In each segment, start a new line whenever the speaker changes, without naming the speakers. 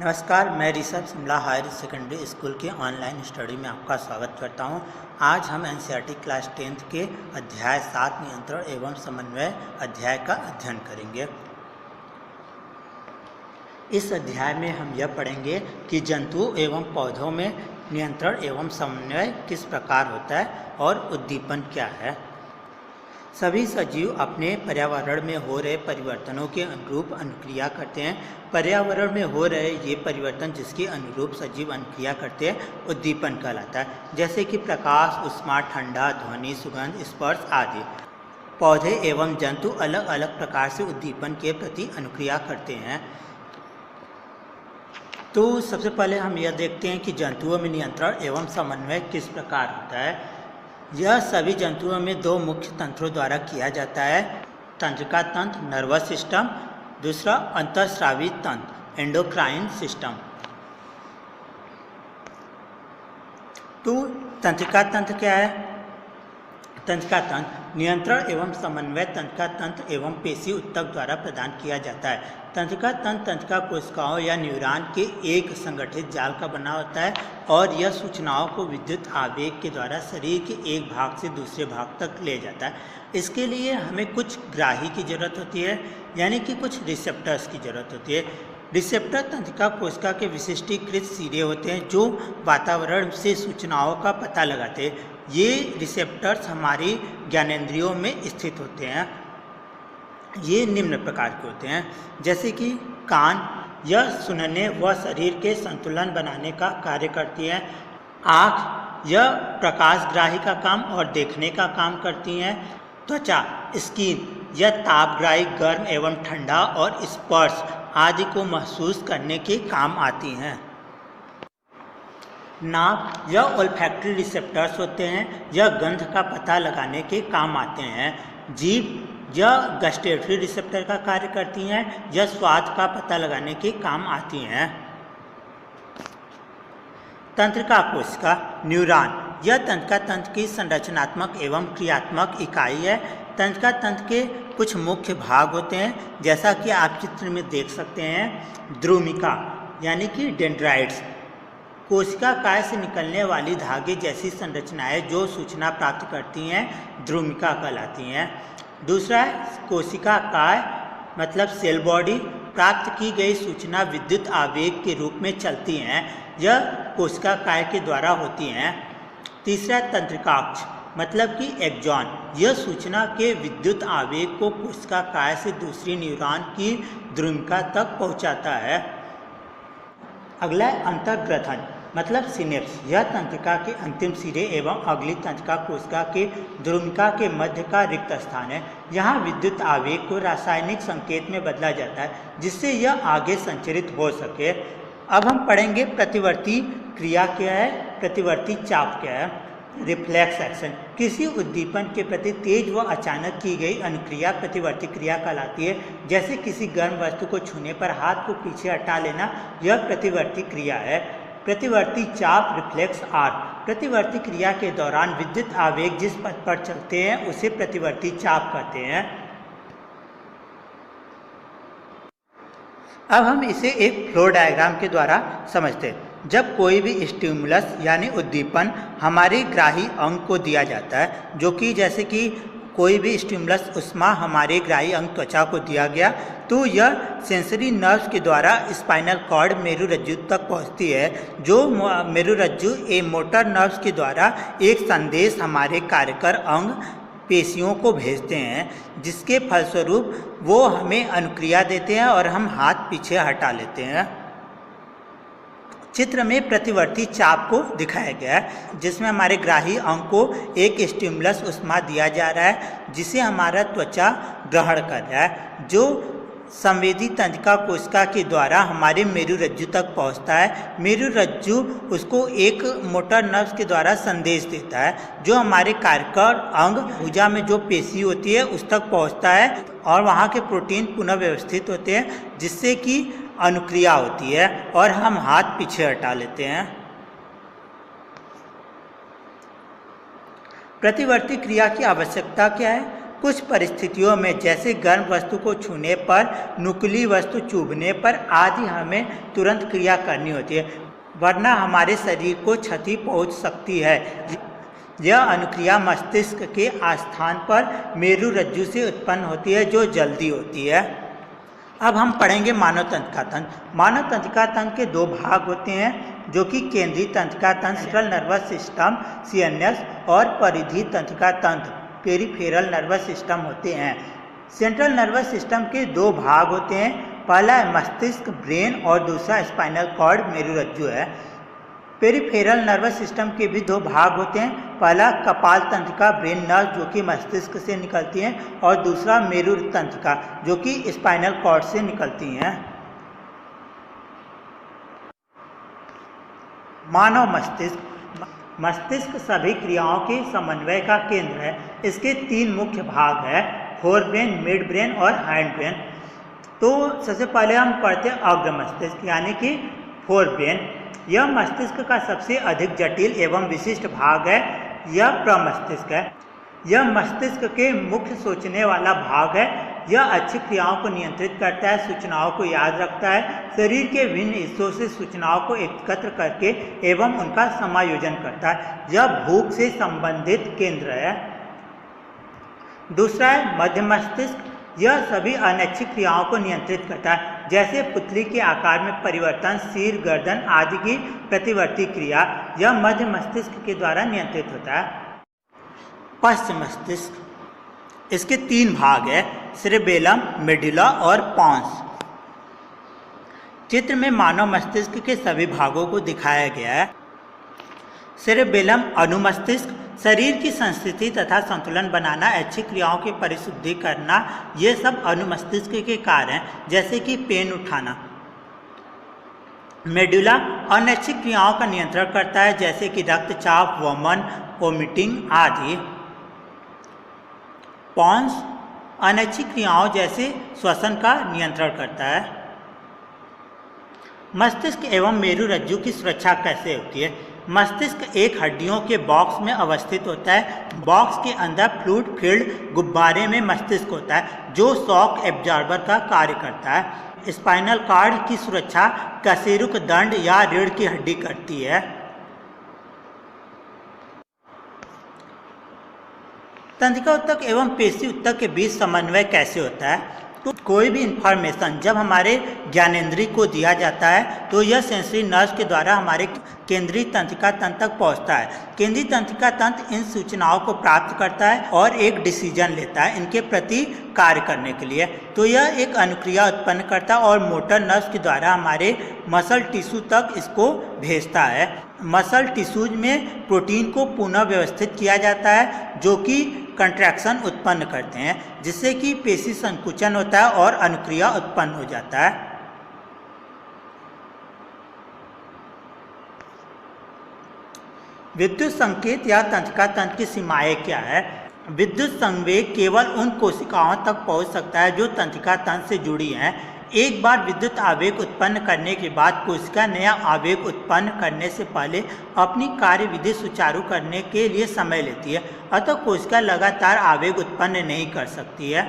नमस्कार, मैं Rishabh Shimla higher secondary school के ऑनलाइन स्टडी में आपका स्वागत करता हूं। आज हम एनसीईआरटी क्लास 10th के अध्याय 7 नियंत्रण एवं समन्वय अध्याय का अध्ययन करेंगे। इस अध्याय में हम यह पढ़ेंगे कि जंतुओं एवं पौधों में नियंत्रण एवं समन्वय किस प्रकार होता है और उद्दीपन क्या है। सभी सजीव अपने पर्यावरण में हो रहे परिवर्तनों के अनुरूप अनुक्रिया करते हैं। पर्यावरण में हो रहे ये परिवर्तन जिसके अनुरूप सजीव अनुक्रिया करते हैं उद्दीपन कहलाता है, जैसे कि प्रकाश, ऊष्मा, ठंडा, ध्वनि, सुगंध, स्पर्श आदि। पौधे एवं जंतु अलग अलग प्रकार से उद्दीपन के प्रति अनुक्रिया करते हैं। तो सबसे पहले हम यह देखते हैं कि जंतुओं में नियंत्रण एवं समन्वय किस प्रकार होता है। यह सभी जंतुओं में दो मुख्य तंत्रों द्वारा किया जाता है। तंत्रिका तंत्र नर्वस सिस्टम, दूसरा अंतःस्रावी तंत्र एंडोक्राइन सिस्टम। तो तंत्रिका तंत्र क्या है? तंत्रिका तंत्र नियंत्रण एवं समन्वय तंत्रिका तंत्र एवं पेशी ऊतक द्वारा प्रदान किया जाता है। तंत्रिका तंत्र तंत्रिका कोशिकाओं या न्यूरॉन के एक संगठित जाल का बना होता है और यह सूचनाओं को विद्युत आवेग के द्वारा शरीर के एक भाग से दूसरे भाग तक ले जाता है। इसके लिए हमें कुछ ग्राही की जरूरत होती है, यानी कि कुछ रिसेप्टर्स की जरूरत होती है। रिसेप्टर तंत्रिका कोशिका के विशिष्टीकृत सिरे होते हैं जो वातावरण से सूचनाओं का पता लगाते हैं। ये रिसेप्टर्स हमारी ज्ञानेंद्रियों में स्थित होते हैं। ये निम्न प्रकार के होते हैं, जैसे कि कान, यह सुनने व शरीर के संतुलन बनाने का कार्य करती है। आँख, यह प्रकाशग्राही का काम और देखने का काम करती हैं। त्वचा स्किन, यह तापग्राही गर्म एवं ठंडा और स्पर्श आदि को महसूस करने के काम आती हैं। नाक, यह ओल्फैक्टरी रिसेप्टर्स होते हैं, यह गंध का पता लगाने के काम आते हैं। जीभ, यह गस्टेटरी रिसेप्टर का कार्य करती हैं, यह स्वाद का पता लगाने के काम आती हैं। तंत्रिका कोशिका न्यूरॉन, यह तंत्रिका तंत्र की संरचनात्मक एवं क्रियात्मक इकाई है। तंत्रिका तंत्र के कुछ मुख्य भाग होते हैं, जैसा कि आप चित्र में देख सकते हैं। द्रुमिका यानी कि डेंड्राइट्स, कोशिका काय से निकलने वाली धागे जैसी संरचनाएं जो सूचना प्राप्त करती हैं द्रुमिका कहलाती हैं। दूसरा है कोशिका काय, मतलब सेल बॉडी, प्राप्त की गई सूचना विद्युत आवेग के रूप में चलती हैं, यह कोशिका काय के द्वारा होती हैं। तीसरा तंत्रिकाक्ष, मतलब कि एक्सॉन, यह सूचना के विद्युत आवेग को कोशिका काय से दूसरी न्यूरॉन की द्रुमिका तक पहुंचाता है। अगला है अंतर्ग्रथन, मतलब सिनेप्स, यह तंत्रिका के अंतिम सिरे एवं अगली तंत्रिका कोशिका के द्रुमिका के मध्य का रिक्त स्थान है। यहाँ विद्युत आवेग को रासायनिक संकेत में बदला जाता है जिससे यह आगे संचरित हो सके। अब हम पढ़ेंगे प्रतिवर्ती क्रिया क्या है, प्रतिवर्ती चाप क्या है। रिफ्लेक्स एक्शन, किसी उद्दीपन के प्रति तेज व अचानक की गई अनुक्रिया प्रतिवर्ती क्रिया कहलाती है। जैसे किसी गर्म वस्तु को छूने पर हाथ को पीछे हटा लेना, यह प्रतिवर्ती क्रिया है। प्रतिवर्ती चाप रिफ्लेक्स आर्क, प्रतिवर्ती क्रिया के दौरान विद्युत आवेग जिस पथ पर चलते हैं उसे प्रतिवर्ती चाप कहते हैं। अब हम इसे एक फ्लो डायग्राम के द्वारा समझते हैं। जब कोई भी स्टिमुलस यानी उद्दीपन हमारे ग्राही अंग को दिया जाता है, जो कि जैसे कि कोई भी स्टिमुलस ऊष्मा हमारे ग्राही अंग त्वचा को दिया गया, तो यह सेंसरी नर्व्स के द्वारा स्पाइनल कॉर्ड मेरुरज्जु तक पहुंचती है, जो मेरुरज्जु मोटर नर्व्स के द्वारा एक संदेश हमारे कार्यकर अंग पेशियों को भेजते हैं, जिसके फलस्वरूप वो हमें अनुक्रिया देते हैं और हम हाथ पीछे हटा लेते हैं। चित्र में प्रतिवर्ती चाप को दिखाया गया है, जिसमें हमारे ग्राही अंग को एक स्टिमुलस ऊष्मा दिया जा रहा है जिसे हमारा त्वचा ग्रहण कर रहा है, जो संवेदी तंत्रिका कोशिका के द्वारा हमारे मेरुरज्जु तक पहुंचता है। मेरुरज्जु उसको एक मोटर नर्व्स के द्वारा संदेश देता है, जो हमारे कार्यकर अंग भुजा में जो पेशी होती है उस तक पहुंचता है और वहाँ के प्रोटीन पुनः व्यवस्थित होते हैं, जिससे कि अनुक्रिया होती है और हम हाथ पीछे हटा लेते हैं। प्रतिवर्ती क्रिया की आवश्यकता क्या है? कुछ परिस्थितियों में जैसे गर्म वस्तु को छूने पर, नुकीली वस्तु चुभने पर आदि हमें तुरंत क्रिया करनी होती है, वरना हमारे शरीर को क्षति पहुंच सकती है। यह अनुक्रिया मस्तिष्क के आस्थान पर मेरुरज्जु से उत्पन्न होती है जो जल्दी होती है। अब हम पढ़ेंगे मानव तंत्रिका तंत्र। मानव तंत्रिका तंत्र के दो भाग होते हैं जो कि केंद्रीय तंत्रिका तंत्र सेंट्रल नर्वस सिस्टम CNS और परिधीय तंत्रिका तंत्र पेरिफेरल नर्वस सिस्टम होते हैं। सेंट्रल नर्वस सिस्टम के दो भाग होते हैं, पहला मस्तिष्क ब्रेन और दूसरा स्पाइनल कॉर्ड मेरुरज्जु है। पेरिफेरल नर्वस सिस्टम के भी दो भाग होते हैं, पहला कपाल तंत्रिका ब्रेन नर्व जो कि मस्तिष्क से निकलती हैं और दूसरा मेरु तंत्रिका जो कि स्पाइनल कॉर्ड से निकलती हैं। मानव मस्तिष्क सभी क्रियाओं के समन्वय का केंद्र है। इसके तीन मुख्य भाग है, फोर ब्रेन, मिड ब्रेन और हाइंड ब्रेन। तो सबसे पहले हम पढ़ते हैं अग्र मस्तिष्क यानी कि फोर ब्रेन। यह मस्तिष्क का सबसे अधिक जटिल एवं विशिष्ट भाग है। यह प्रमस्तिष्क है। यह मस्तिष्क के मुख्य सोचने वाला भाग है। यह अच्छी क्रियाओं को नियंत्रित करता है, सूचनाओं को याद रखता है, शरीर के विभिन्न हिस्सों से सूचनाओं को एकत्र करके एवं उनका समायोजन करता है। यह भूख से संबंधित केंद्र है। दूसरा है मध्य मस्तिष्क। यह सभी अनैच्छिक क्रियाओं को नियंत्रित करता है, जैसे पुतली के आकार में परिवर्तन, सिर, गर्दन आदि की प्रतिवर्ती क्रिया। यह मध्य मस्तिष्क के द्वारा नियंत्रित होता है। पश्च मस्तिष्क, इसके तीन भाग है, सेरेबेलम, मेडुला और पॉन्स। चित्र में मानव मस्तिष्क के सभी भागों को दिखाया गया है। सेरेबेलम अनुमस्तिष्क, शरीर की संस्थिति तथा संतुलन बनाना, ऐच्छिक क्रियाओं की परिशुद्धि करना, ये सब अनुमस्तिष्क के कार्य हैं, जैसे कि पेन उठाना। मेडुला अनैच्छिक क्रियाओं का नियंत्रण करता है, जैसे कि रक्तचाप, वमन, वोमिटिंग आदि। पॉन्स अनैच्छिक क्रियाओं जैसे श्वसन का नियंत्रण करता है। मस्तिष्क एवं मेरुरज्जु की सुरक्षा कैसे होती है? मस्तिष्क एक हड्डियों के बॉक्स में अवस्थित होता है। बॉक्स के अंदर फ्लूइड फील्ड गुब्बारे में मस्तिष्क होता है जो शॉक एब्जॉर्बर का कार्य करता है। स्पाइनल कॉर्ड की सुरक्षा कशेरुक दंड या रीढ़ की हड्डी करती है। तंत्रिका ऊतक एवं पेशी ऊतक के बीच समन्वय कैसे होता है? तो कोई भी इंफॉर्मेशन जब हमारे ज्ञानेंद्रिय को दिया जाता है तो यह सेंसरी नर्व के द्वारा हमारे केंद्रीय तंत्रिका तंत्र तक पहुंचता है। केंद्रीय तंत्रिका तंत्र इन सूचनाओं को प्राप्त करता है और एक डिसीजन लेता है इनके प्रति कार्य करने के लिए। तो यह एक अनुक्रिया उत्पन्न करता है और मोटर नर्व के द्वारा हमारे मसल टिश्यू तक इसको भेजता है। मसल टिश्यूज में प्रोटीन को पुनः व्यवस्थित किया जाता है जो कि कंट्रैक्शन उत्पन्न करते हैं, जिससे कि पेशी संकुचन होता है और अनुक्रिया उत्पन्न हो जाता है। विद्युत संकेत या तंत्रिका तंत्र की सीमाएं क्या है? विद्युत संवेग केवल उन कोशिकाओं तक पहुंच सकता है जो तंत्रिका तंत्र से जुड़ी हैं। एक बार विद्युत आवेग उत्पन्न करने के बाद कोशिका नया आवेग उत्पन्न करने से पहले अपनी कार्यविधि सुचारू करने के लिए समय लेती है, अतः कोशिका लगातार आवेग उत्पन्न नहीं कर सकती है।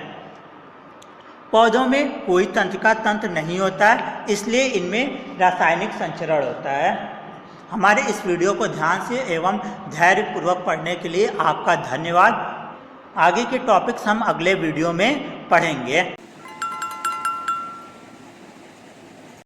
पौधों में कोई तंत्रिका तंत्र नहीं होता है, इसलिए इनमें रासायनिक संचरण होता है। हमारे इस वीडियो को ध्यान से एवं धैर्यपूर्वक पढ़ने के लिए आपका धन्यवाद। आगे के टॉपिक्स हम अगले वीडियो में पढ़ेंगे।